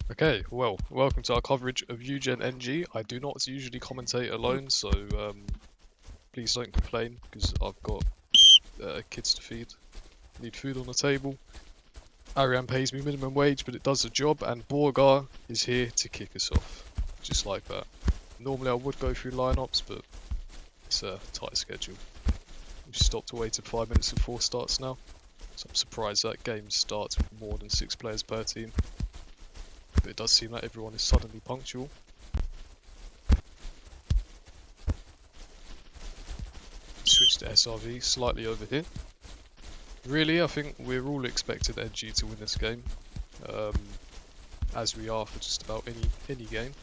Okay, well, welcome to our coverage of Yugen NG. I do not usually commentate alone, so please don't complain, because I've got kids to feed. Need food on the table. Ariane pays me minimum wage, but it does the job, and Borgar is here to kick us off. Just like that. Normally I would go through lineups, but it's a tight schedule. We've stopped to wait 5 minutes before starts now, so I'm surprised that game starts with more than 6 players per team. But it does seem like everyone is suddenly punctual. Switch to SRV slightly over here. Really, I think we're all expecting NG to win this game, as we are for just about any game.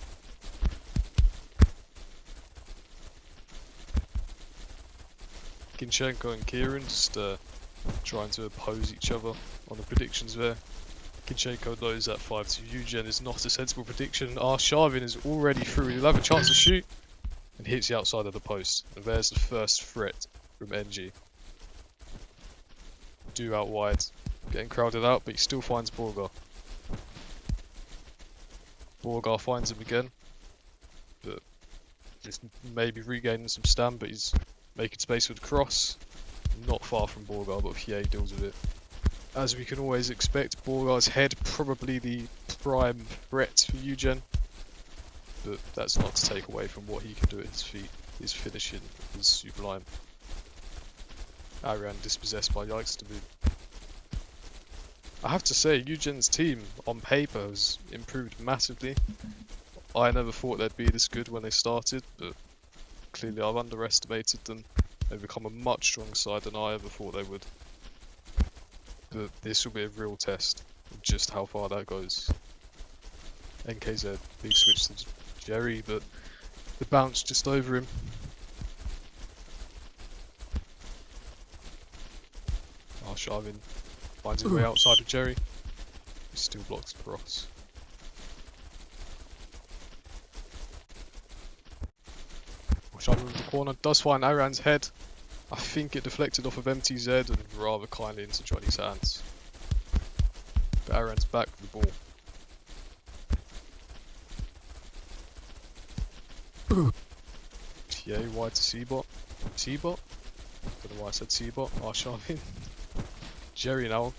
Kinchenko and Kieran just trying to oppose each other on the predictions there. Kinchenko knows that 5-2 Yugen is not a sensible prediction. Sharvin is already through. He'll have a chance to shoot and hits the outside of the post. And there's the first threat from NG. Do out wide, getting crowded out, but he still finds Borgar. Borgar finds him again, but just maybe regaining some stam, but he's making space with the cross. Not far from Borgar, but Fier deals with it. As we can always expect, Borgar's head probably the prime threat for Yugen, but that's not to take away from what he can do at his feet. His finishing is sublime. Ariane dispossessed by Yikes to boot. I have to say, Eugen's team on paper has improved massively. I never thought they'd be this good when they started, but clearly I've underestimated them. They've become a much stronger side than I ever thought they would. But this will be a real test of just how far that goes. NKZ, big switch to Jerry, but the bounce just over him. Sharvin finds his way outside of Jerry. He still blocks the cross. Sharvin with the corner does find Ariane's head. I think it deflected off of MTZ and rather kindly into Johnny's hands. But Ariane's back with the ball. TA wide to C-bot. C-bot? Don't know why I said C-bot. Sharvin. Jerry now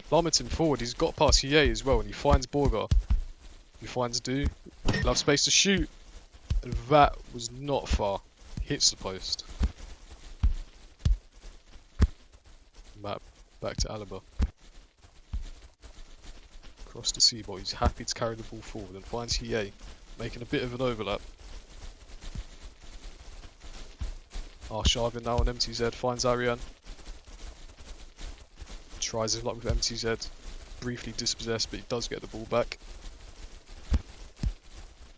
plummeting forward. He's got past EA as well, and he finds Borgar. He finds Do. He'll have space to shoot, and that was not far. Hits the post. Map back to Alaba. Across to C-bot. He's happy to carry the ball forward and finds EA, making a bit of an overlap. Sharvin now on MTZ finds Ariane. Tries his luck with MTZ, briefly dispossessed, but he does get the ball back.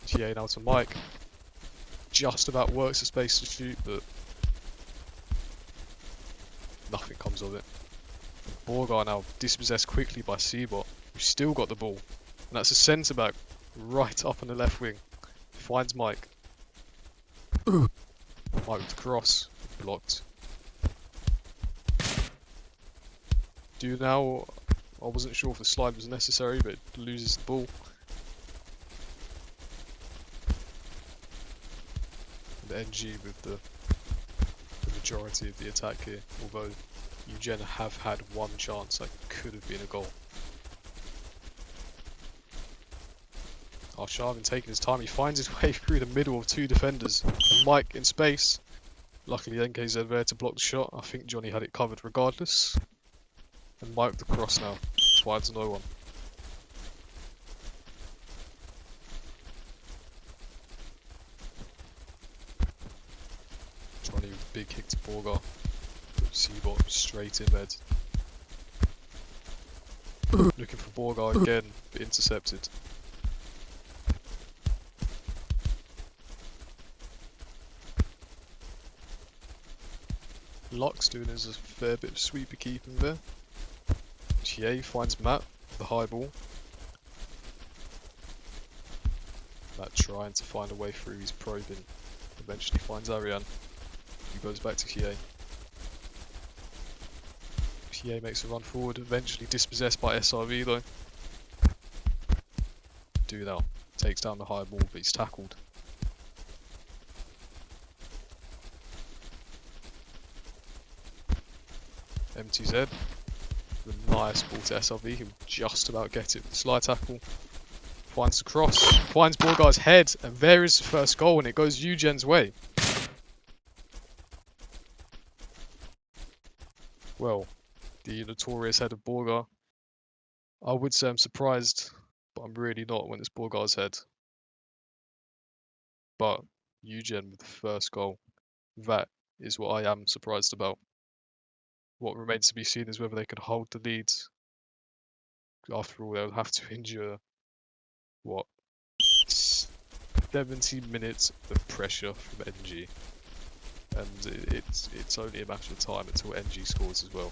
TA now to Mike. Just about works the space to shoot, but nothing comes of it. Borgar now dispossessed quickly by C-bot, who's still got the ball. And that's a centre back right up on the left wing. Finds Mike. Mike with the cross, blocked. Do now, I wasn't sure if the slide was necessary, but it loses the ball. And NG with the majority of the attack here, although Yugen have had one chance that could have been a goal. Sharvin taking his time, he finds his way through the middle of two defenders, and Mike in space. Luckily NKZ there to block the shot. I think Johnny had it covered regardless. And Mike with the cross now, finds no one. Johnny with a big kick to Borgar. C-bot straight in bed. Looking for Borgar again, but intercepted. Lux doing us a fair bit of sweeper keeping there. TA finds Matt with the high ball. Matt trying to find a way through, he's probing. Eventually finds Ariane, who goes back to TA. TA makes a run forward, eventually dispossessed by SRV though. do now? Takes down the high ball, but he's tackled. MTZ. The nice ball to SRV. He'll just about get it with the slide tackle. Finds the cross. Finds Borgar's head. And there is the first goal, and it goes Yugen's way. Well, the notorious head of Borgar. I would say I'm surprised, but I'm really not when it's Borgar's head. But Yugen with the first goal. That is what I am surprised about. What remains to be seen is whether they can hold the lead. After all, they'll have to endure, what, 70 minutes of pressure from NG. And it's only a matter of time until NG scores as well.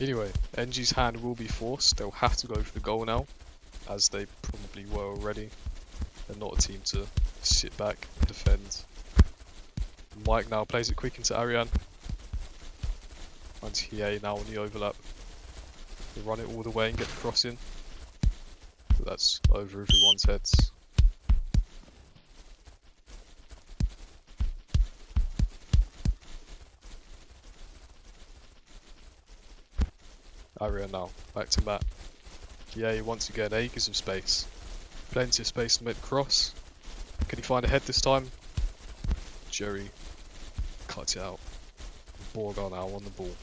Anyway, NG's hand will be forced. They'll have to go for the goal now, as they probably were already. They're not a team to sit back and defend. Mike now plays it quick into Ariane. Finds Hiei now on the overlap. They run it all the way and get the cross in. But that's over everyone's heads. Ariane now, back to Matt. Hiei once again acres of space. Plenty of space to make the cross. Can he find a head this time? Jerry cuts it out. Borgar now on the ball.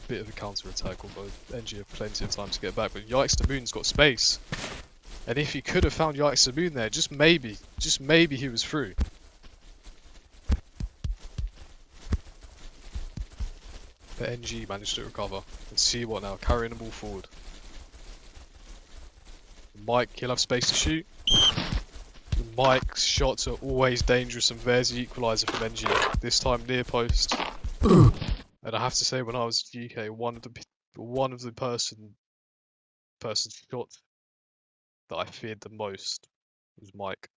Bit of a counter attack, although NG have plenty of time to get back, but Yikes the Moon's got space. And if he could have found Yikes the Moon there, just maybe he was through. But NG managed to recover. And see what now, carrying the ball forward. Mike, he'll have space to shoot. Mike's shots are always dangerous, and there's the equaliser from NG. This time near post. And I have to say, when I was at UK, one of the person's shots that I feared the most was Mike.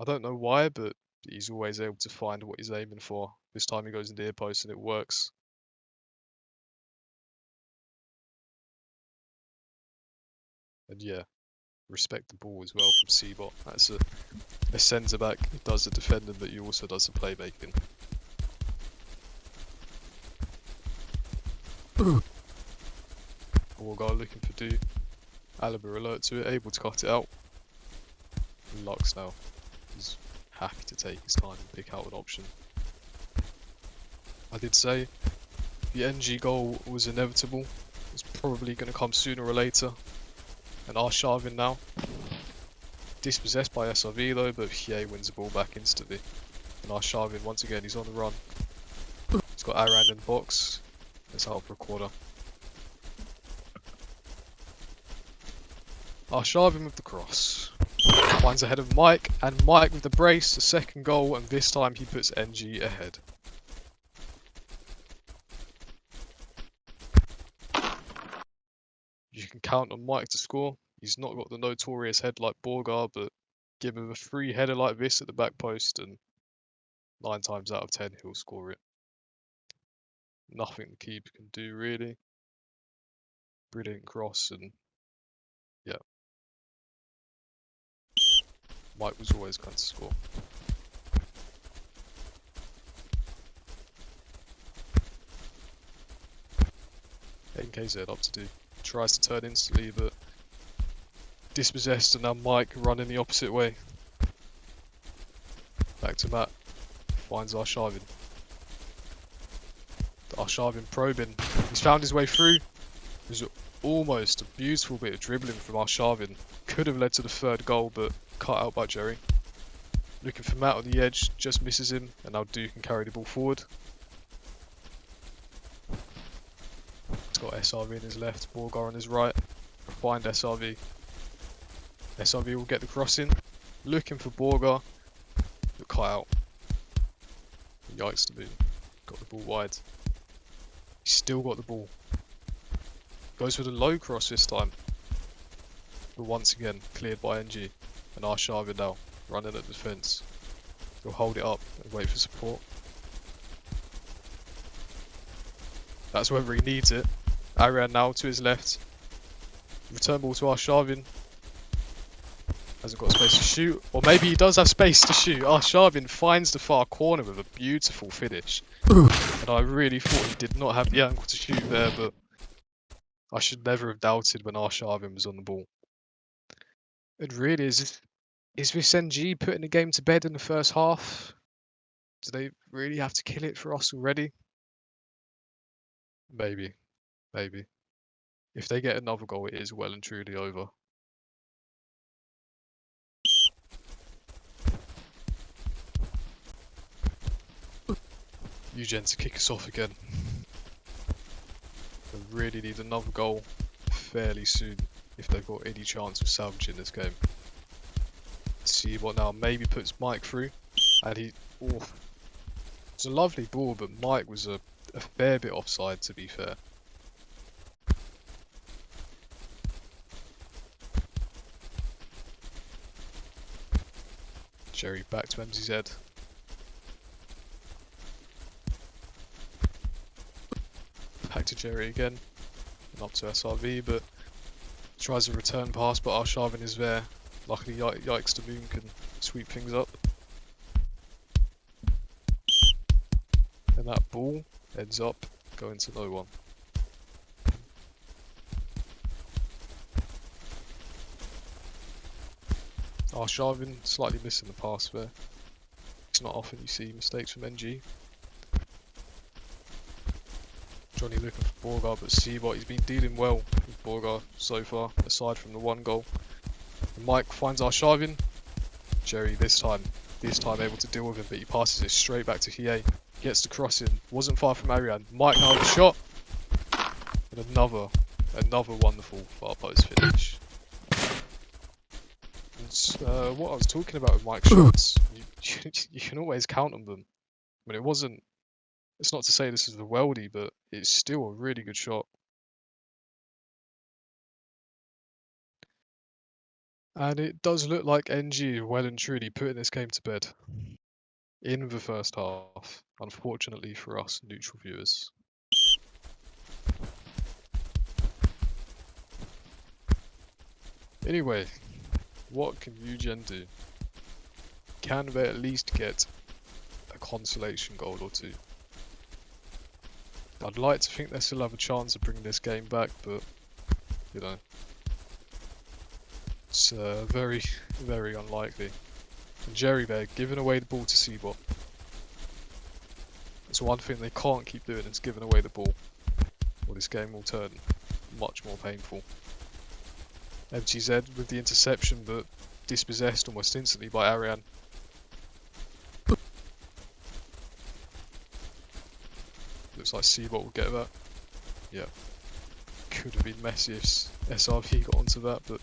I don't know why, but he's always able to find what he's aiming for. This time he goes near post and it works. And yeah, respect the ball as well from Seabot. That's a centre back. He does the defending, but he also does the playmaking. Borgar looking for Do. Alaba alert to it, able to cut it out. Lux now. He's happy to take his time and pick out an option. I did say the NG goal was inevitable. It's probably going to come sooner or later. And Arshavin now. Dispossessed by SRV though, but Hiei wins the ball back instantly. And Arshavin once again, he's on the run. He's got Aran in the box. It's out for a quarter. Arshavin with the cross. Finds ahead of Mike, and Mike with the brace, the second goal, and this time he puts NG ahead. You can count on Mike to score. He's not got the notorious head like Borgar, but give him a free header like this at the back post, and 9 times out of 10 he'll score it. Nothing the keeper can do really. Brilliant cross, and yeah. Mike was always going to score. NKZ up to Do. Tries to turn instantly, but dispossessed, and now Mike running the opposite way. Back to Matt. Finds Arshavin. Arshavin probing. He's found his way through. There's almost a beautiful bit of dribbling from Arshavin. Could have led to the third goal, but cut out by Jerry. Looking for Matt on the edge, just misses him, and now Do can carry the ball forward. He's got SRV in his left, Borgar on his right. Find SRV. SRV will get the cross in. Looking for Borgar, but cut out. Yikes the Moon. Got the ball wide. He's still got the ball. Goes for the low cross this time. But once again, cleared by NG. And Arshavin now, running at defence. He'll hold it up and wait for support. That's whether he needs it. Ariane now to his left. Return ball to Arshavin. Hasn't got space to shoot. Or maybe he does have space to shoot. Arshavin finds the far corner with a beautiful finish. And I really thought he did not have the angle to shoot there, but I should never have doubted when Arshavin was on the ball. It really is this NG putting the game to bed in the first half? Do they really have to kill it for us already? Maybe. Maybe. If they get another goal, it is well and truly over. Yugen to kick us off again. They really need another goal fairly soon if they've got any chance of salvaging this game. Let's see what now maybe puts Mike through. And he... Oh, it's a lovely ball, but Mike was a fair bit offside, to be fair. Jerry back to MZZ. Back to Jerry again. And up to SRV, but tries a return pass, but Arshavin is there. Luckily, Yikes to Moon can sweep things up. And that ball ends up going to no one. Arshavin slightly missing the pass there. It's not often you see mistakes from NG. Johnny looking for Borgar, but Seabot, he's been dealing well with Borgar so far, aside from the one goal. And Mike finds Arshavin. Jerry this time able to deal with him, but he passes it straight back to Hiei. Gets the cross in, wasn't far from Ariane. Mike now with a shot. And another wonderful far post finish. And, what I was talking about with Mike's shots, you can always count on them. I mean, it's not to say this is the worldie, but it's still a really good shot. And it does look like NG well and truly putting this game to bed in the first half, unfortunately for us neutral viewers. Anyway, what can Yugen do? Can they at least get a consolation goal or two? I'd like to think they still have a chance of bringing this game back, but, you know, it's very, very unlikely. And Jerry there, giving away the ball to Seabot. It's one thing they can't keep doing, is giving away the ball, or this game will turn much more painful. MTZ with the interception, but dispossessed almost instantly by Ariane. Looks like Seabot will get that. Yeah. Could have been messy if SRV got onto that, but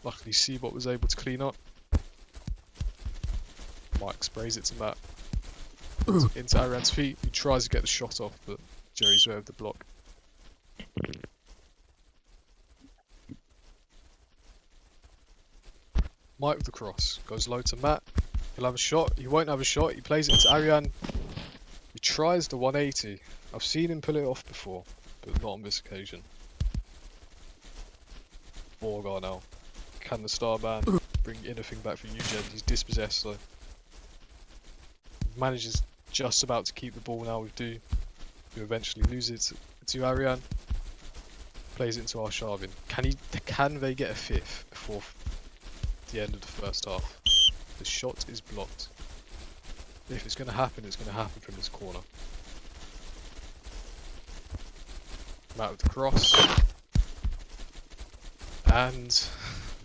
luckily Seabot was able to clean up. Mike sprays it to Matt. Into Ariane's feet. He tries to get the shot off, but Jerry's there with the block. Mike with the cross. Goes low to Matt. He'll have a shot. He won't have a shot. He plays it to Ariane. He tries the 180. I've seen him pull it off before, but not on this occasion. Borgar now. Can the star man bring anything back for Yugen? He's dispossessed though. Manages just about to keep the ball now with Du, who eventually loses it to Ariane. Plays it into Arshavin. Can they get a fifth before the end of the first half? The shot is blocked. If it's going to happen, it's going to happen from this corner. Matt with the cross. And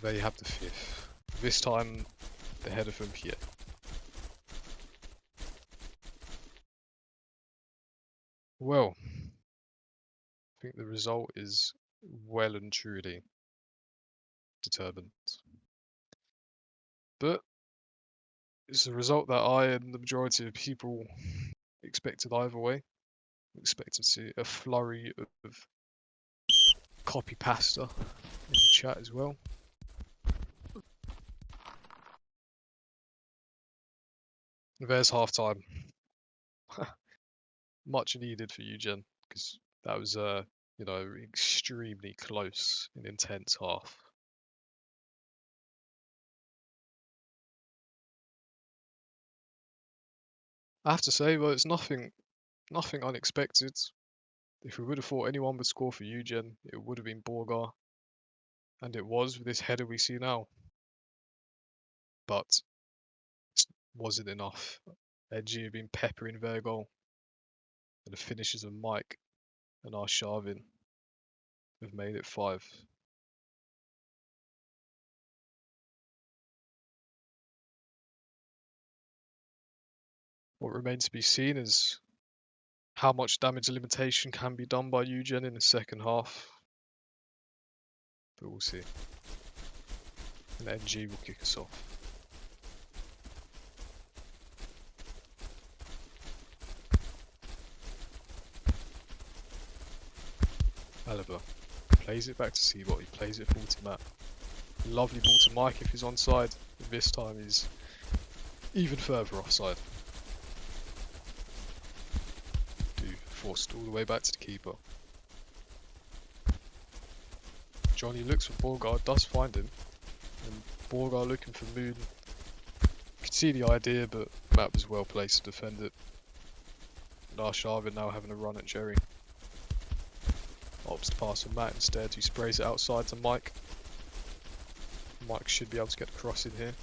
they have the fifth. This time, the header from Pierre. Well, I think the result is well and truly determined. But it's a result that I and the majority of people expected either way. Expected to see a flurry of copy pasta in the chat as well. There's half time. Much needed for Yugen, because that was you know, extremely close and intense half. I have to say, well, it's nothing unexpected. If we would have thought anyone would score for Yugen, it would have been Borgar, and it was with this header we see now. But it wasn't enough. NG have been peppering their goal, and the finishes of Mike and Arshavin have made it 5. What remains to be seen is how much damage limitation can be done by Yugen in the second half. But we'll see. And NG will kick us off. Oliver plays it back to Seabot. He plays it full to Matt. Lovely ball to Mike if he's onside. This time he's even further offside. Forced all the way back to the keeper. Johnny looks for Borgar, does find him. And Borgar looking for Moon. You can see the idea, but Matt was well placed to defend it. And Arshavin now having a run at Jerry. Opts to pass on Matt instead, who sprays it outside to Mike. Mike should be able to get the cross in here.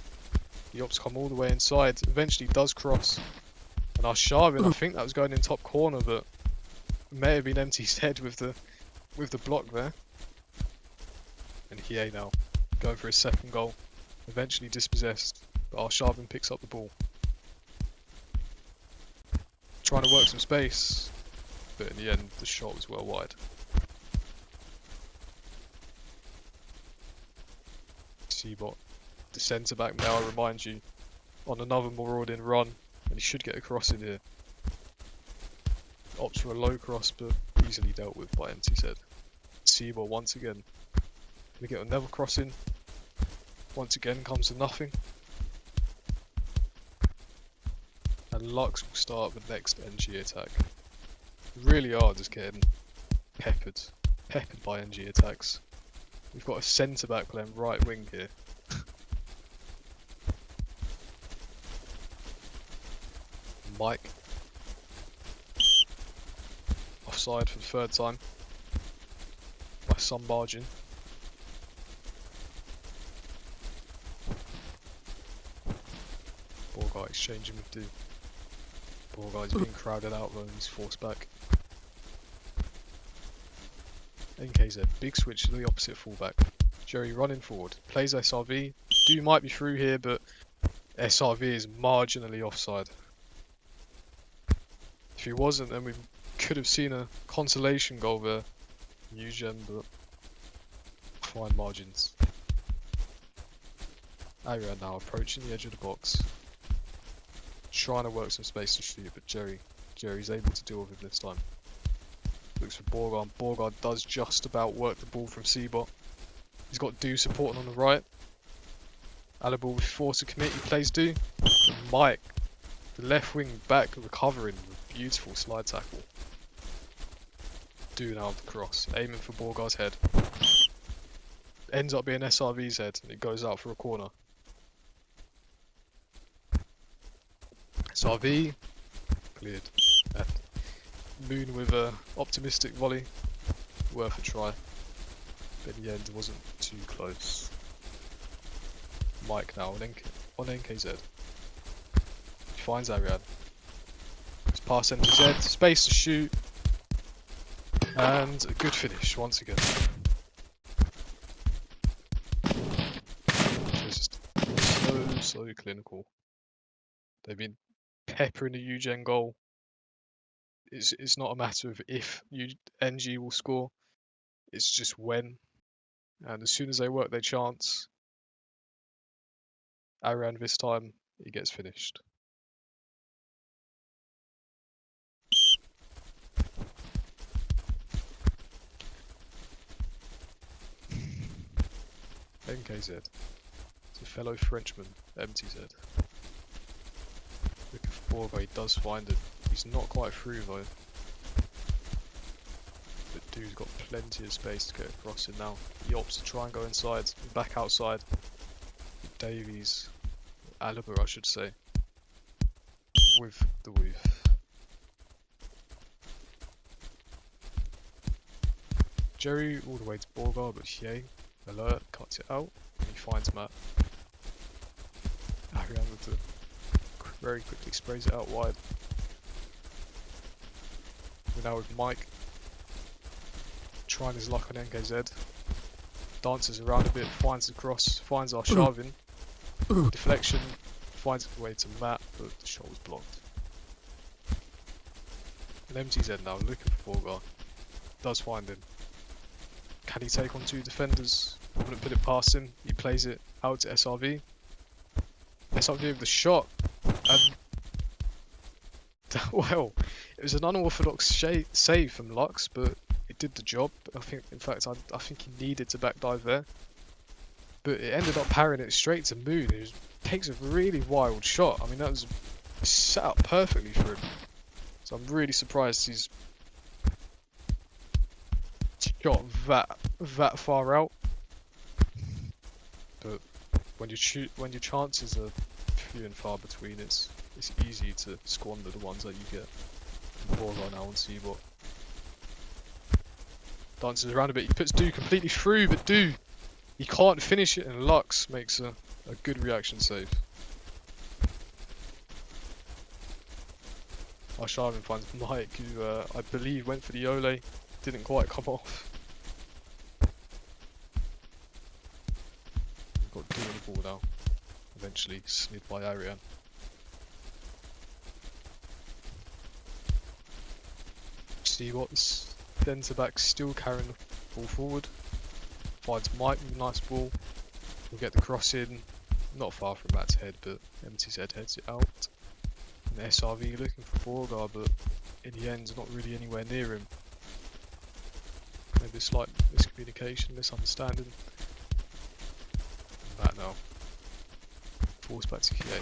The opts come all the way inside, eventually does cross. And Arshavin, I think that was going in top corner, but may have been empty's head with the block there. And Hiei now going for his second goal. Eventually dispossessed, but Arshavin picks up the ball. Trying to work some space, but in the end the shot was well wide. Seabot, the centre back now, I remind you, on another marauding run, and he should get a cross in here. Opts for a low cross, but easily dealt with by empty's head. Seabot once again. We get another cross in. Once again comes to nothing. And Lux will start the next NG attack. Really are just getting peppered by NG attacks. We've got a centre back playing right wing here. Mike. Offside for the third time. By some margin. Borgar exchanging with D. Borgar's being crowded out though and he's forced back. NKZ, big switch to the opposite fullback. Jerry running forward, plays SRV. D might be through here, but SRV is marginally offside. If he wasn't, then we could have seen a consolation goal there. Yugen, but fine margins. Arian now approaching the edge of the box. Trying to work some space to shoot, but Jerry's able to deal with him this time. Looks for Borgar, and Borgar does just about work the ball from Seabot. He's got Do supporting on the right. Alibal with force to commit, he plays Do. And Mike, the left wing back, recovering with a beautiful slide tackle. Do now with the cross, aiming for Borgar's head. Ends up being SRV's head, and it goes out for a corner. SRV, cleared. And Moon with a optimistic volley, worth a try. But in the end, it wasn't too close. Mike now on NKZ. He finds Ariad. It's past NKZ, space to shoot. And a good finish once again. Just so clinical. They've been peppering the Yugen goal. It's not a matter of if NG will score, it's just when. And as soon as they work their chance, Arian this time, he gets finished. NKZ. It's a fellow Frenchman, MTZ. Looking for Borgar, he does find it. He's not quite through though. But Dude's got plenty of space to get across it now. He opts to try and go inside, back outside. Davies, Alaba I should say, with the weave. Jerry all the way to Borgar, but Hie, alert, cuts it out, and he finds Matt. Ariane with the very quickly sprays it out wide. We're now with Mike, trying his luck on NKZ. Dances around a bit, finds the cross, finds our Sharvin. Deflection, finds its way to Matt, but the shot was blocked. And MTZ now looking for Borgar. Does find him. Can he take on two defenders? I wouldn't put it past him. He plays it out to SRV. SRV with the shot. And well, it was an unorthodox save from Lux, but it did the job. I think, in fact, I think he needed to back dive there. But it ended up parrying it straight to Moon. It takes a really wild shot. I mean, that was set up perfectly for him. So I'm really surprised he's shot that far out. But when your chances are few and far between, it's easy to squander the ones that you get. Borgar now on Seabot. Dances around a bit. He puts Do completely through, but Do, he can't finish it, and Lux makes a good reaction save. Arshavin finds Mike, who I believe went for the Ole, didn't quite come off. We've got Do on the ball now, eventually slid by Ariane. See what's centre back still carrying the ball forward. Finds Mike with a nice ball. We'll get the cross in, not far from Matt's head, but MTZ heads it out. And SRV looking for Borgar, but in the end, not really anywhere near him. Maybe a slight miscommunication, misunderstanding. And Matt now falls back to Kie.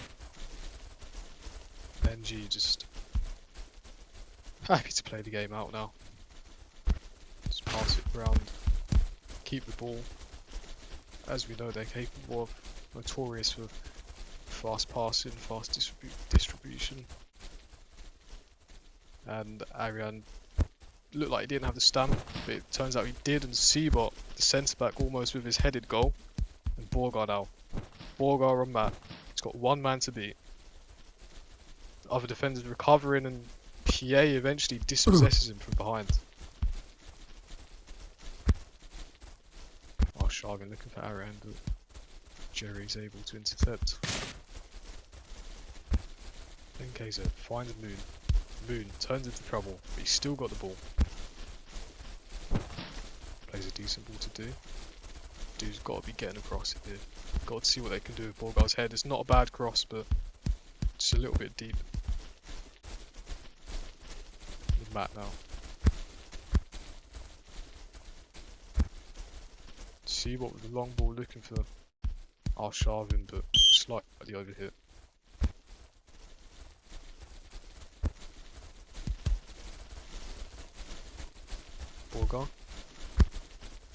NG just happy to play the game out now. Just pass it around, keep the ball. As we know, they're capable of, notorious for fast passing, fast distribution. And Ariane looked like he didn't have the stamina, but it turns out he did, and Seabot, the centre back, almost with his headed goal. And Borgar now. Borgar on Matt. He's got one man to beat. The other defenders recovering, and PA eventually dispossesses him from behind. Oh, Sharvin looking for Ariane, but Jerry's able to intercept. NKZ finds Moon. Moon turns into trouble, but he's still got the ball. Plays a decent ball to Do. Do's got to be getting across it here. Got to see what they can do with Borgar's head. It's not a bad cross, but just a little bit deep. With Matt now. See what with the long ball looking for Arshavin, but slightly overhit. Borgar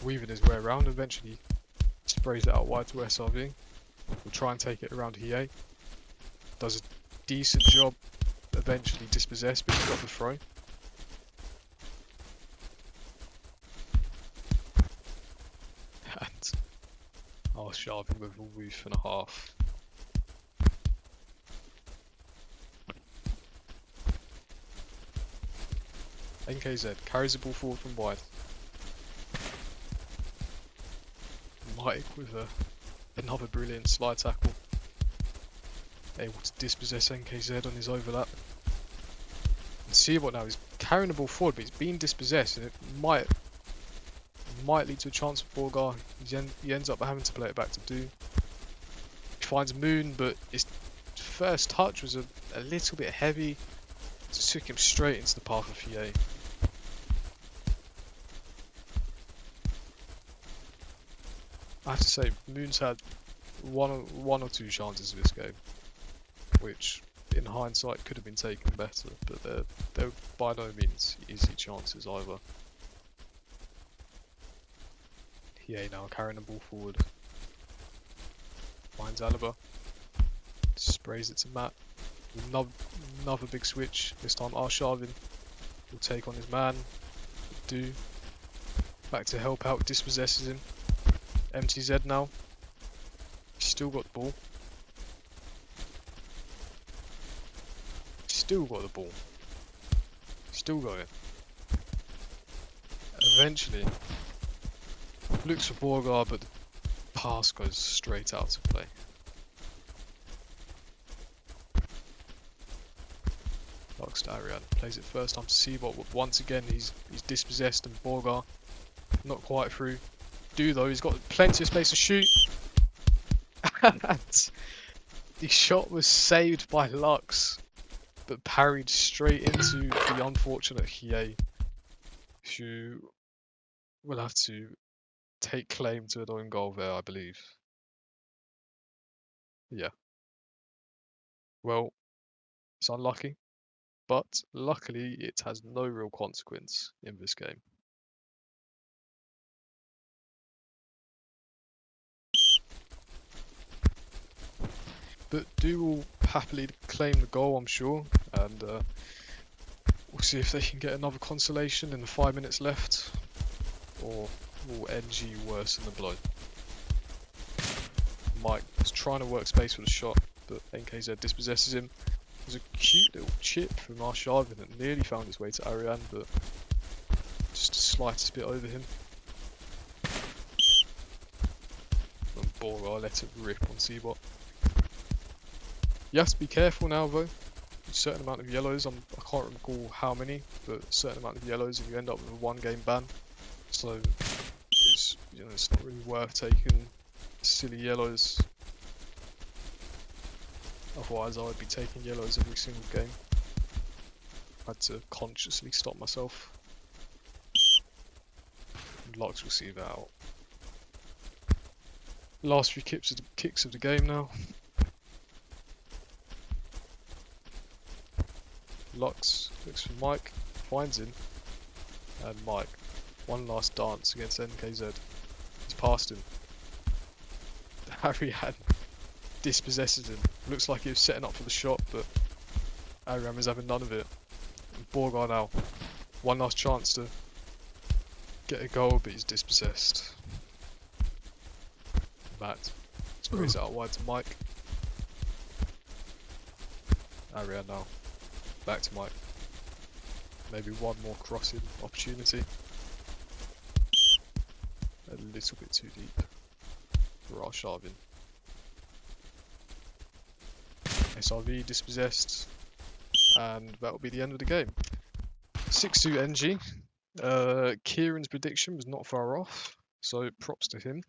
weaving his way around, eventually sprays it out wide to SRV. We'll try and take it around Hie. Does a decent job, eventually dispossessed, but he's got the throw. And Sharvin with a woof and a half. NKZ carries the ball forward from wide. Mike with another brilliant slide tackle. Able to dispossess NKZ on his overlap. And see what now, he's carrying the ball forward, but he's being dispossessed, and it might lead to a chance for Borgar. He ends up having to play it back to Do. He finds Moon, but his first touch was a little bit heavy. Just took him straight into the path of Hie. I have to say, Moon's had one or two chances this game, which in hindsight could have been taken better, but they're by no means easy chances either. PA now carrying the ball forward. Finds Alaba. Sprays it to Matt. Another big switch. This time Arshavin will take on his man. Do. Back to help out. Dispossesses him. MTZ now. Still got the ball. Still got the ball. Still got it. Eventually. Looks for Borgar, but the pass goes straight out to play. Lux to Arian. Plays it first time to Seabot, but once again he's dispossessed and Borgar not quite through. Do though, he's got plenty of space to shoot. And the shot was saved by Lux, but parried straight into the unfortunate Hiei, who will have to take claim to an own goal there, I believe. Yeah. Well, it's unlucky, but luckily it has no real consequence in this game. But Do will happily claim the goal, I'm sure, and we'll see if they can get another consolation in the 5 minutes left, or will NG worsen the blow. Mike was trying to work space with a shot, but NKZ dispossesses him. There's a cute little chip from Arshavin that nearly found its way to Ariane, but just the slightest bit over him. And Borgar let it rip on Seabot. You have to be careful now though. A certain amount of yellows, I can't recall how many, but a certain amount of yellows and you end up with a 1 game ban. So it's, it's not really worth taking silly yellows. Otherwise I would be taking yellows every single game. I had to consciously stop myself. And Lux will see that out. Last few kicks of the game now. Lux looks for Mike, finds him, and Mike, one last dance against NKZ. He's past him. Ariane dispossesses him. Looks like he was setting up for the shot, but Ariane is having none of it. And Borgar now, one last chance to get a goal, but he's dispossessed. Matt sprays it out wide to Mike. Ariane now. Back to Mike. Maybe one more crossing opportunity. A little bit too deep for Arshavin. SRV dispossessed, and that will be the end of the game. 6-2 NG. Kieran's prediction was not far off, so props to him.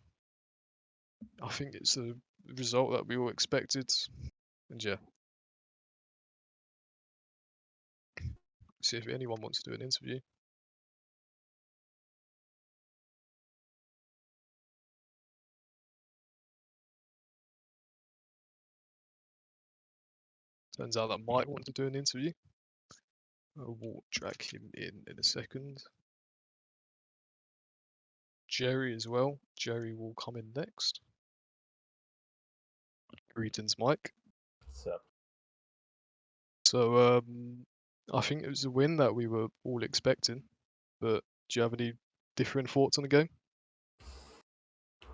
I think it's a result that we all expected, and yeah. See if anyone wants to do an interview. Turns out that Mike wants to do an interview. I will drag him in a second. Jerry as well. Jerry will come in next. Greetings, Mike. What's up? So, I think it was a win that we were all expecting, but do you have any different thoughts on the game?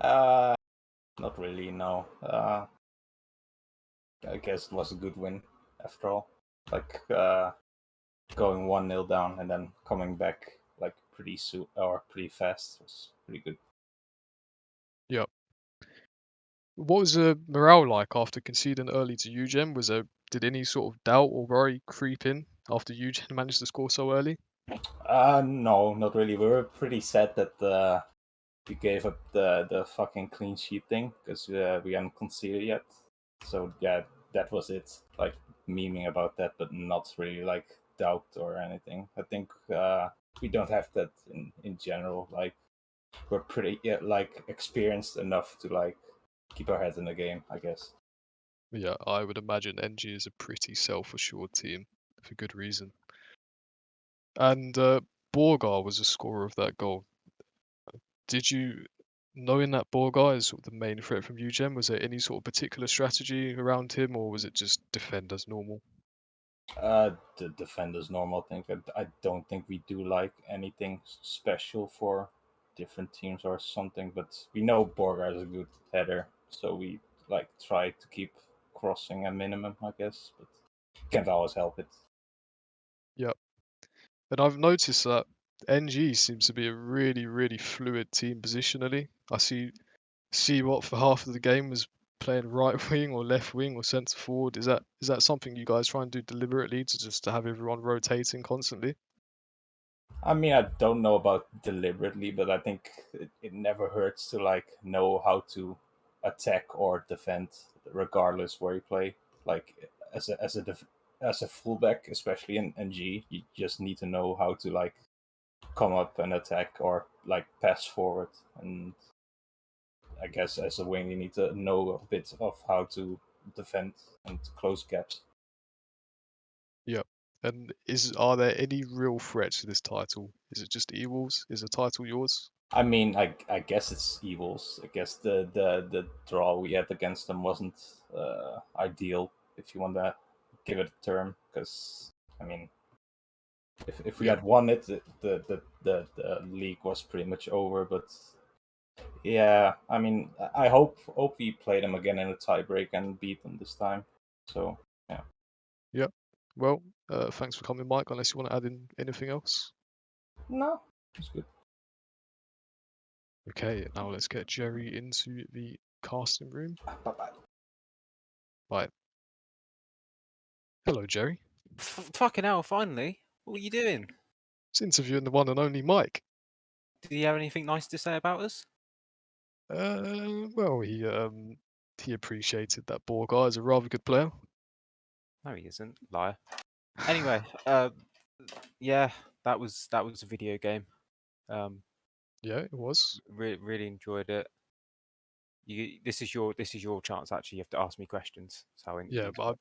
Not really, no. I guess it was a good win after all. Like, going 1-0 down and then coming back like pretty soon or pretty fast was pretty good. Yep. What was the morale like after conceding early to Yugen? Did any sort of doubt or worry creep in after Yugen managed to score so early? No, not really. We were pretty sad that we gave up the fucking clean sheet thing because we hadn't conceded yet. So yeah, that was it. Like memeing about that, but not really like doubt or anything. I think we don't have that in general. Like we're pretty like experienced enough to like keep our heads in the game, I guess. Yeah, I would imagine NG is a pretty self-assured team for good reason. And Borgar was the scorer of that goal. Did you knowing that Borgar is sort of the main threat from Yugen, was there any sort of particular strategy around him, or was it just defend as normal? The defenders normal thing. I don't think we do like anything special for different teams or something. But we know Borgar is a good header, so we like try to keep crossing a minimum, I guess. But can't always help it. Yep. And I've noticed that NG seems to be a really, really fluid team positionally. I see what for half of the game was playing right wing or left wing or centre forward. Is that something you guys try and do deliberately to just to have everyone rotating constantly? I mean, I don't know about deliberately, but I think it never hurts to like know how to attack or defend, regardless where you play. Like as a fullback, especially in NG, you just need to know how to like come up and attack or like pass forward. And I guess as a wing, you need to know a bit of how to defend and close gaps. Yep. And are there any real threats to this title? Is it just Ewolves? Is the title yours? I mean, I guess it's evils. I guess the draw we had against them wasn't ideal, if you want to give it a term. Because I mean, if we Yep. had won it, the league was pretty much over. But yeah, I mean, I hope we play them again in a tiebreak and beat them this time. So yeah, Yep. Well, thanks for coming, Mike. Unless you want to add in anything else. no, it's good. Okay, now let's get Jerry into the casting room. Bye bye. Right. Hello, Jerry. Fucking hell, finally. What are you doing? It's interviewing the one and only Mike. Did you have anything nice to say about us? Well, he appreciated that Borgar is a rather good player. No, he isn't. Liar. Anyway, yeah, that was a video game. Yeah, it was. Really enjoyed it. This is your chance. Actually, you have to ask me questions. So Yeah, but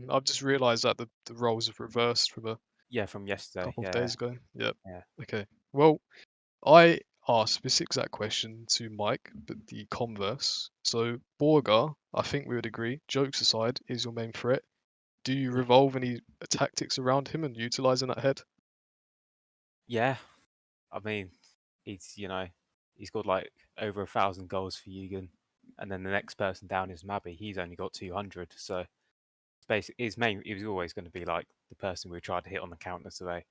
I've just realised that the roles have reversed from a yeah, from yesterday. couple of Yeah, days ago. Yep. yeah, Okay. Well, I asked this exact question to Mike, but the converse. So Borgar, I think we would agree, jokes aside, is your main threat. Do you yeah, revolve any tactics around him and utilising that head? yeah. I mean, he's got like over 1,000 goals for Yugen, and then the next person down is Mabby. He's only got 200. So basically, he was always going to be like the person we tried to hit on the counter today.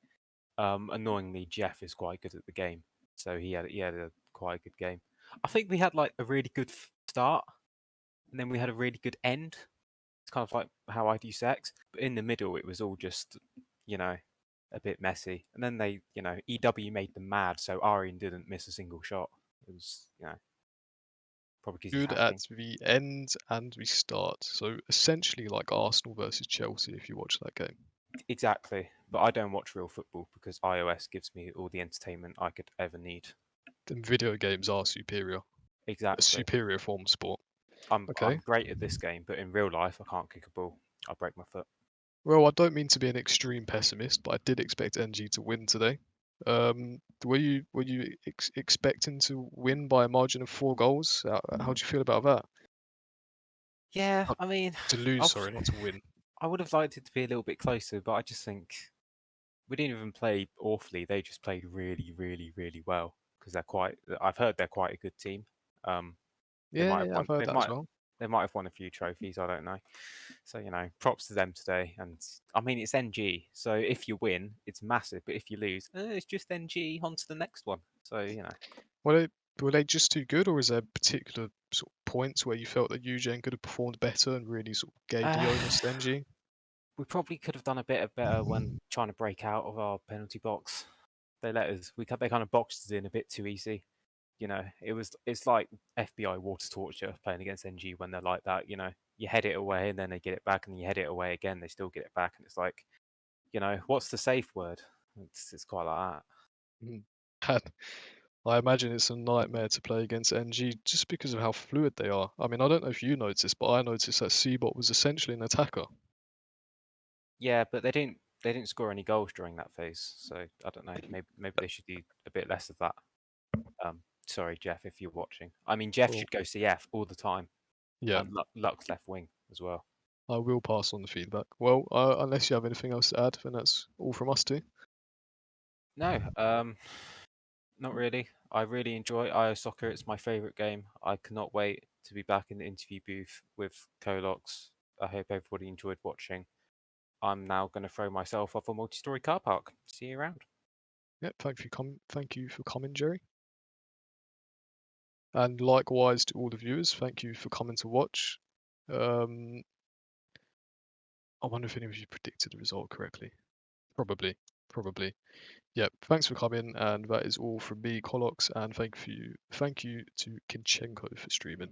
Annoyingly, Jeff is quite good at the game, so he had a quite a good game. I think we had like a really good start, and then we had a really good end. It's kind of like how I do sex, but in the middle, it was all just, you know, a bit messy. And then EW made them mad, so Arian didn't miss a single shot. It was, probably because he's Good at hacking. the end and the start. So essentially like Arsenal versus Chelsea if you watch that game. Exactly, but I don't watch real football because iOS gives me all the entertainment I could ever need. Then video games are superior. A Exactly. superior form of sport. I'm Okay. great at this game, but in real life, I can't kick a ball. I'll break my foot. Well, I don't mean to be an extreme pessimist, but I did expect NG to win today. Were you expecting to win by a margin of 4 goals? How do you feel about that? Yeah, Uh, I mean, To lose, I've, sorry, not to win. I would have liked it to be a little bit closer, but I just think we didn't even play awfully. They just played really, really, really well because they're quite. I've heard they're quite a good team. Um, they Yeah, might have yeah, I've won. heard that as well. They might have won a few trophies. I don't know. So props to them today. And I mean, it's NG. So if you win, it's massive. But if you lose, it's just NG. On to the next one. So Were they just too good, or is there particular sort of points where you felt that Eugen could have performed better and really sort of gave the uh, onus to NG? we probably could have done a bit better when trying to break out of our penalty box. They let us. They kind of boxed us in a bit too easy. It's like FBI water torture playing against NG when they're like that. You head it away and then they get it back, and you head it away again, they still get it back, and it's like, what's the safe word? It's quite like that. Mm. And I imagine it's a nightmare to play against NG just because of how fluid they are. I mean, I don't know if you noticed, but I noticed that Seabot was essentially an attacker. Yeah, but they didn't score any goals during that phase, so I don't know. Maybe they should do a bit less of that. Sorry, Jeff, if you're watching. I mean, Jeff Cool. should go CF all the time. Yeah, And Luck's left wing as well. I will pass on the feedback. Well, unless you have anything else to add, then that's all from us two. No, not really. I really enjoy IOSoccer. It's my favourite game. I cannot wait to be back in the interview booth with Colox. I hope everybody enjoyed watching. I'm now going to throw myself off a multi-story car park. See you around. Yeah, thank you for coming, Jerry. And likewise to all the viewers, thank you for coming to watch. I wonder if any of you predicted the result correctly. Probably. Yep, thanks for coming, and that is all from me, Colox, and thank you to Kinchenko for streaming.